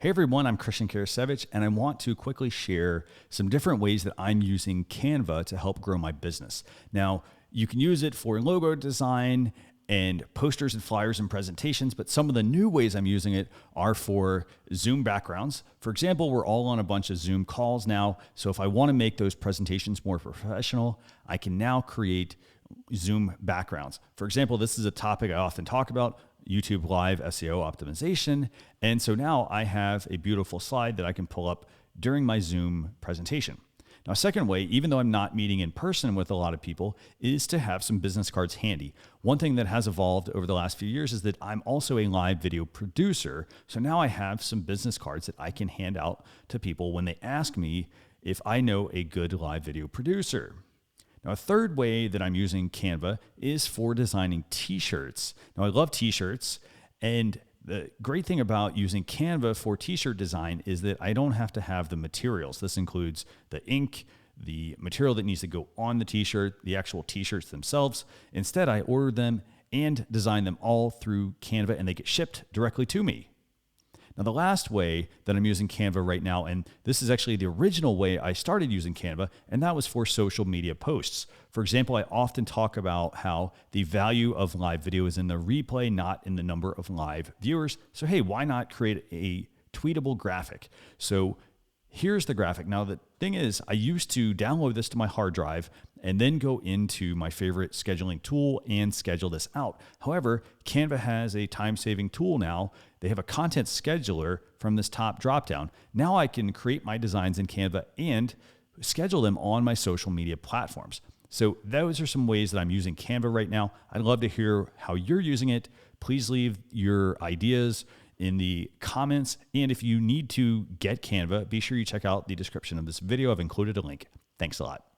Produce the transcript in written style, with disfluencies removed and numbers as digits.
Hey everyone, I'm Christian Karasevich, and I want to quickly share some different ways that I'm using Canva to help grow my business. Now, you can use it for logo design and posters and flyers and presentations, but some of the new ways I'm using it are for Zoom backgrounds. For example, we're all on a bunch of Zoom calls now, so if I want to make those presentations more professional, I can now create Zoom backgrounds. For example, this is a topic I often talk about, YouTube Live SEO optimization. And so now I have a beautiful slide that I can pull up during my Zoom presentation. Now, a second way, even though I'm not meeting in person with a lot of people, is to have some business cards handy. One thing that has evolved over the last few years is that I'm also a live video producer. So now I have some business cards that I can hand out to people when they ask me if I know a good live video producer. Now, a third way that I'm using Canva is for designing t-shirts. Now, I love t-shirts, and the great thing about using Canva for t-shirt design is that I don't have to have the materials. This includes the ink, the material that needs to go on the t-shirt, the actual t-shirts themselves. Instead, I order them and design them all through Canva, and they get shipped directly to me. Now, the last way that I'm using Canva right now, and this is actually the original way I started using Canva, and that was for social media posts. For example, I often talk about how the value of live video is in the replay, not in the number of live viewers. So, hey, why not create a tweetable graphic? So here's the graphic. Now, the thing is, I used to download this to my hard drive and then go into my favorite scheduling tool and schedule this out. However, Canva has a time-saving tool now. They have a content scheduler from this top dropdown. Now I can create my designs in Canva and schedule them on my social media platforms. So those are some ways that I'm using Canva right now. I'd love to hear how you're using it. Please leave your ideas in the comments. And if you need to get Canva, be sure you check out the description of this video. I've included a link. Thanks a lot.